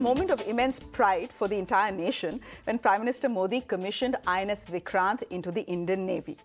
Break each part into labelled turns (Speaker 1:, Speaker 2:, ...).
Speaker 1: Moment of immense pride for the entire nation when Prime Minister Modi commissioned INS Vikrant into the Indian Navy.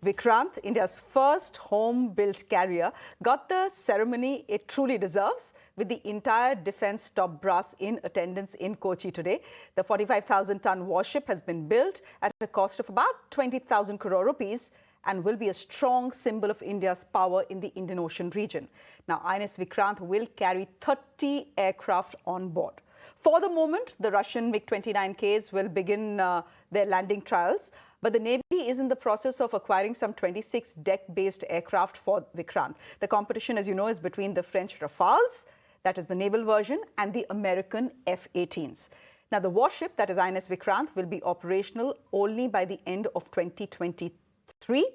Speaker 1: Vikrant, India's first home-built carrier, got the ceremony it truly deserves, with the entire defence top brass in attendance in Kochi today. The 45,000-ton warship has been built at a cost of about 20,000 crore rupees and will be a strong symbol of India's power in the Indian Ocean region. Now, INS Vikrant will carry 30 aircraft on board. For the moment, the Russian MiG-29Ks will begin their landing trials, but the Navy is in the process of acquiring some 26 deck-based aircraft for Vikrant. The competition, as you know, is between the French Rafales, that is the naval version, and the American F-18s. Now, the warship, that is INS Vikrant, will be operational only by the end of 2023.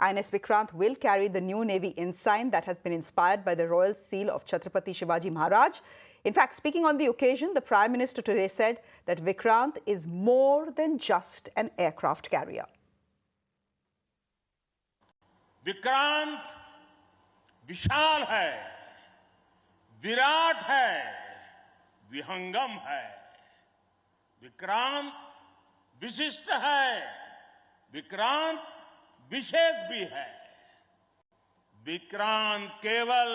Speaker 1: INS Vikrant will carry the new Navy ensign that has been inspired by the royal seal of Chhatrapati Shivaji Maharaj. In fact, speaking on the occasion, the Prime Minister today said that Vikrant is more than just an aircraft carrier.
Speaker 2: Vikrant विशाल है, विराट है, विहंगम है। विक्रांत विशिष्ट है, विक्रांत विशेष भी है। विक्रांत केवल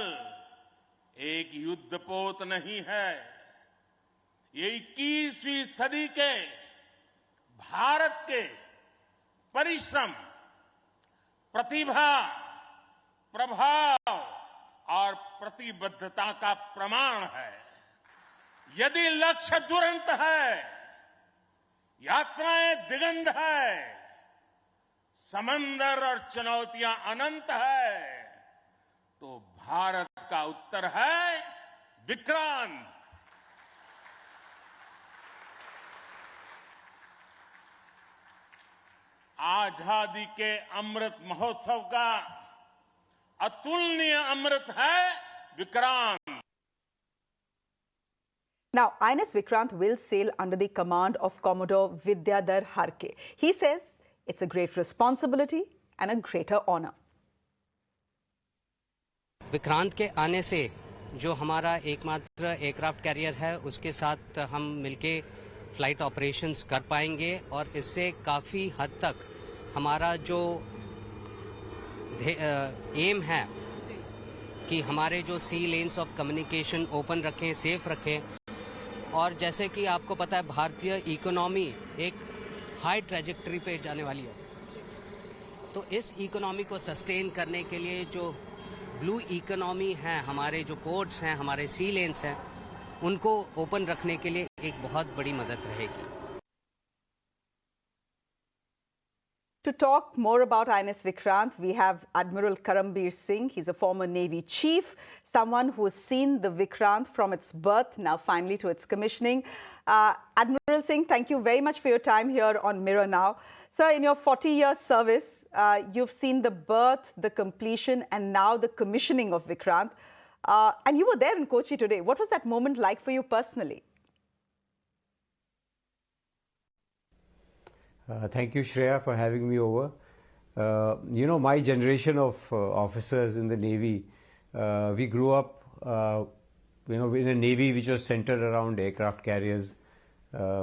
Speaker 2: एक युद्धपोत नहीं है, ये 21वीं सदी के भारत के परिश्रम, प्रतिभा, प्रभाव और प्रतिबद्धता का प्रमाण है। यदि लक्ष्य दुरंत है, यात्राएं दिगंत है, समंदर और चुनौतियां अनंत है, तो भारत का उत्तर है विक्रांत। आजादी के अमृत महोत्सव का अतुलनीय अमृत है Vikrant.
Speaker 1: Now, INS Vikrant will sail under the command of Commodore Vidyadhar Harke. He says it's a great responsibility and a greater honor.
Speaker 3: Vikrant के आने से जो हमारा एकमात्र एयरक्राफ्ट कैरियर है, उसके साथ हम मिलके फ्लाइट ऑपरेशंस कर पाएंगे और इससे काफ़ी हद तक हमारा जो एम है कि हमारे जो सी लेन्स ऑफ कम्युनिकेशन ओपन रखें, सेफ रखें। और जैसे कि आपको पता है, भारतीय इकोनॉमी एक हाई ट्रैजेक्टरी पे जाने वाली है, तो इस इकोनॉमी को सस्टेन करने के लिए जो ब्लू इकोनॉमी है, हमारे जो पोर्ट्स हैं, हमारे सी लेन्स हैं, उनको ओपन रखने के लिए एक बहुत बड़ी मदद रहेगी।
Speaker 1: To talk more about INS Vikrant, we have Admiral Karambir Singh. He's a former Navy chief, someone who has seen the Vikrant from its birth, now finally to its commissioning. Admiral Singh, thank you very much for your time here on Mirror Now. Sir, in your 40-year service, you've seen the birth, the completion, and now the commissioning of Vikrant. And you were there in Kochi today. What was that moment like for you personally?
Speaker 4: Thank you, Shreya, for having me over. You know, my generation of officers in the Navy, we grew up, in a Navy which was centered around aircraft carriers.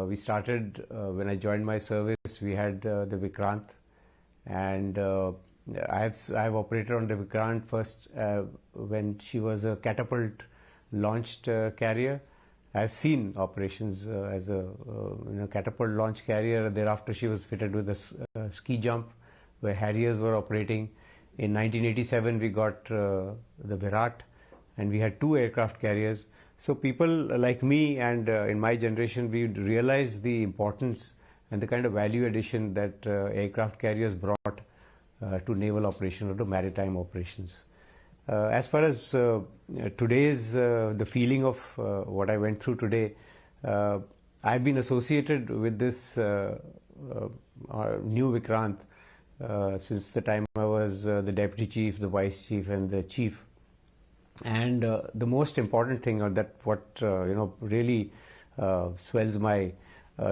Speaker 4: We started, when I joined my service, we had the Vikrant, and I have operated on the Vikrant first when she was a catapult launched carrier. I've seen operations as a catapult launch carrier. Thereafter, she was fitted with a ski jump where Harriers were operating. In 1987, we got the Virat, and we had 2 aircraft carriers. So people like me and in my generation, we realized the importance and the kind of value addition that aircraft carriers brought to naval operations or to maritime operations. As far as today's, the feeling of what I went through today, I've been associated with this new Vikrant since the time I was the deputy chief, the vice chief, and the chief. And the most important thing, or that what really swells my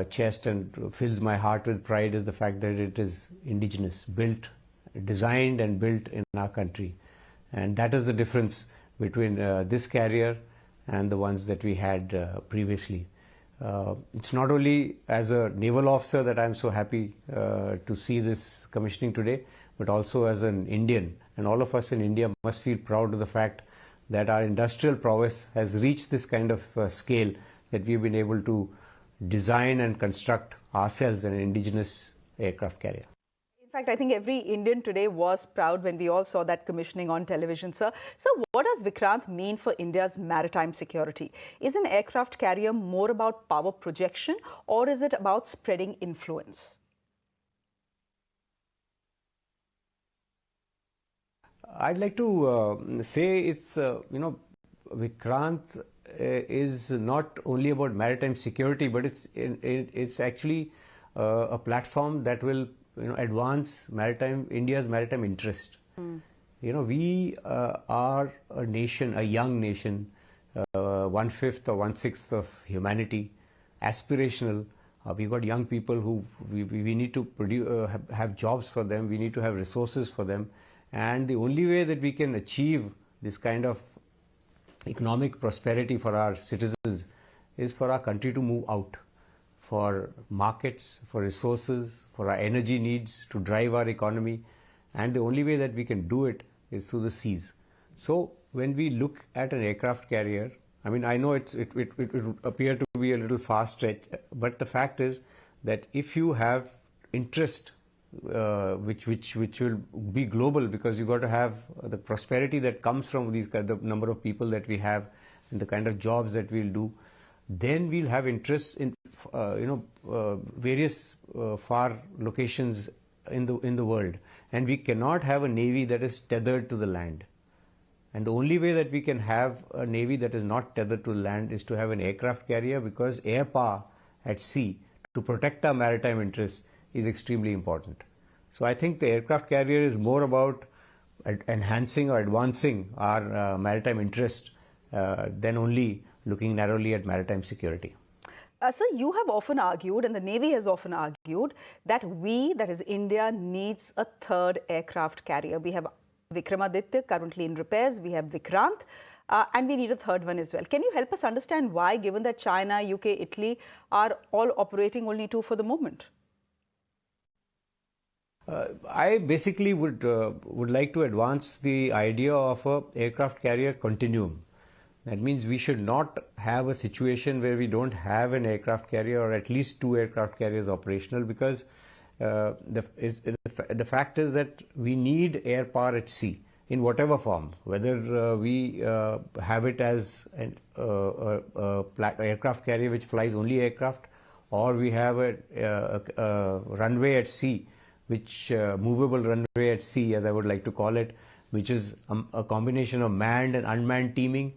Speaker 4: chest and fills my heart with pride, is the fact that it is indigenous, designed and built in our country. And that is the difference between this carrier and the ones that we had previously. It's not only as a naval officer that I'm so happy to see this commissioning today, but also as an Indian. And all of us in India must feel proud of the fact that our industrial prowess has reached this kind of scale, that we've been able to design and construct ourselves an indigenous aircraft carrier.
Speaker 1: In fact, I think every Indian today was proud when we all saw that commissioning on television, sir. So what does Vikrant mean for India's maritime security? Is an aircraft carrier more about power projection, or is it about spreading influence?
Speaker 4: I'd like to say it's, Vikrant is not only about maritime security, but it's actually a platform that will advance India's maritime interest. We are a nation, a young nation, 1/5 or 1/6 of humanity, aspirational. We've got young people who we need to produce, have jobs for them. We need to have resources for them. And the only way that we can achieve this kind of economic prosperity for our citizens is for our country to move out, for markets, for resources, for our energy needs, to drive our economy. And the only way that we can do it is through the seas. So when we look at an aircraft carrier, I mean, I know it would appear to be a little far stretch, but the fact is that if you have interest, which will be global, because you've got to have the prosperity that comes from the number of people that we have and the kind of jobs that we'll do, then we'll have interest in various far locations in the world, and we cannot have a navy that is tethered to the land. And the only way that we can have a navy that is not tethered to land is to have an aircraft carrier, because air power at sea to protect our maritime interests is extremely important. So I think the aircraft carrier is more about enhancing or advancing our maritime interest than only looking narrowly at maritime security.
Speaker 1: Sir, you have often argued, and the Navy has often argued, that that is India, needs a third aircraft carrier. We have Vikramaditya currently in repairs, we have Vikrant, and we need a third one as well. Can you help us understand why, given that China, UK, Italy are all operating only two for the moment?
Speaker 4: I basically would like to advance the idea of a aircraft carrier continuum. That means we should not have a situation where we don't have an aircraft carrier, or at least two aircraft carriers operational, because the fact is that we need air power at sea in whatever form, whether we have it as an aircraft carrier which flies only aircraft, or we have a runway at sea, which movable runway at sea, as I would like to call it, which is a combination of manned and unmanned teaming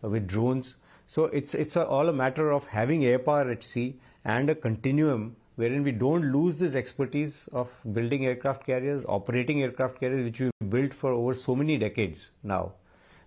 Speaker 4: with drones. So it's all a matter of having air power at sea and a continuum wherein we don't lose this expertise of building aircraft carriers, operating aircraft carriers, which we've built for over so many decades now.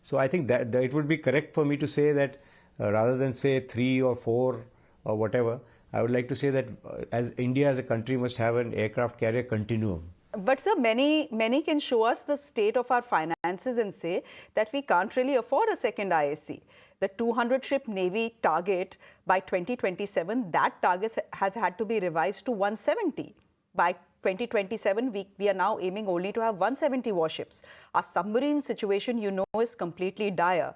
Speaker 4: So I think that it would be correct for me to say that rather than say 3 or 4 or whatever, I would like to say that as India as a country must have an aircraft carrier continuum.
Speaker 1: But sir, many can show us the state of our finances and say that we can't really afford a second IAC. The 200-ship Navy target by 2027, that target has had to be revised to 170. By 2027, we are now aiming only to have 170 warships. Our submarine situation, is completely dire.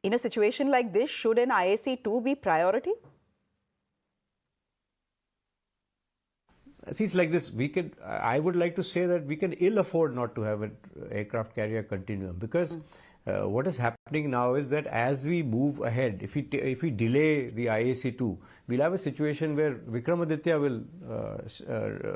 Speaker 1: In a situation like this, should an IAC-2 be priority?
Speaker 4: See, it's like this. I would like to say that we can ill afford not to have an aircraft carrier continuum, because what is happening now is that as we move ahead, if we delay the IAC-2, we'll have a situation where Vikramaditya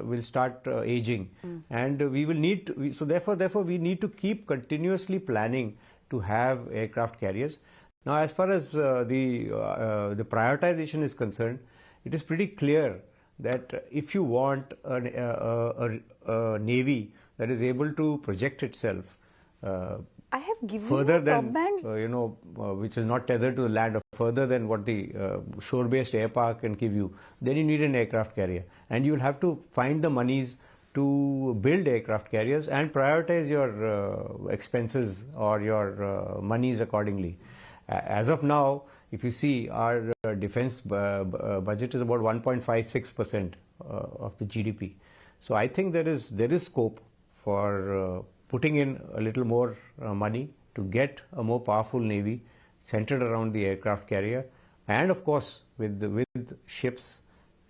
Speaker 4: will start aging, and we will need to, so therefore we need to keep continuously planning to have aircraft carriers. Now, as far as the prioritization is concerned, it is pretty clear that if you want a navy that is able to project itself
Speaker 1: I have given
Speaker 4: further
Speaker 1: you
Speaker 4: than
Speaker 1: comment.
Speaker 4: which is not tethered to the land, or further than what the shore-based air power can give you, then you need an aircraft carrier, and you will have to find the monies to build aircraft carriers and prioritize your expenses or your monies accordingly. As of now, if you see, our defense budget is about 1.56% of the GDP. So I think there is scope for putting in a little more money to get a more powerful navy centered around the aircraft carrier, and of course with ships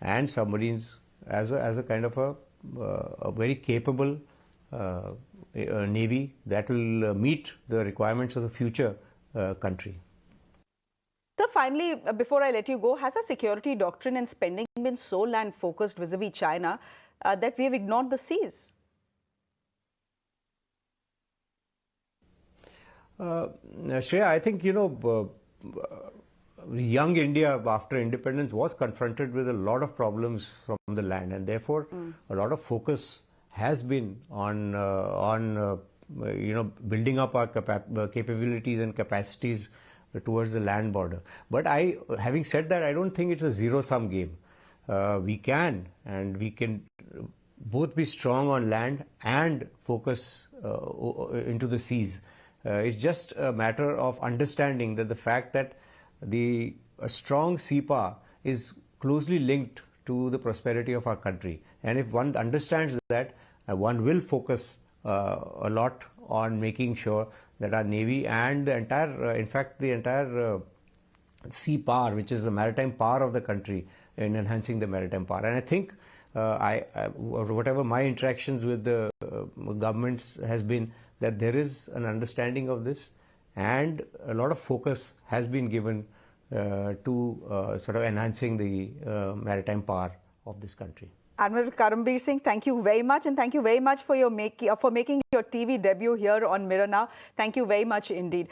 Speaker 4: and submarines as a kind of a very capable navy that will meet the requirements of the future country.
Speaker 1: So finally, before I let you go, has our security doctrine and spending been so land-focused vis-a-vis China that we have ignored the seas?
Speaker 4: Shreya, I think, young India after independence was confronted with a lot of problems from the land, and therefore a lot of focus has been on building up our capabilities and capacities towards the land border. But having said that, I don't think it's a zero-sum game. We can both be strong on land and focus into the seas. It's just a matter of understanding that the fact that a strong sea power is closely linked to the prosperity of our country. And if one understands that, one will focus a lot on making sure that our Navy and the entire sea power, which is the maritime power of the country, in enhancing the maritime power. And I think whatever my interactions with the governments has been, that there is an understanding of this, and a lot of focus has been given to sort of enhancing the maritime power of this country.
Speaker 1: Admiral Karambir Singh, thank you very much, and thank you very much for making your TV debut here on Mirror Now. Thank you very much indeed.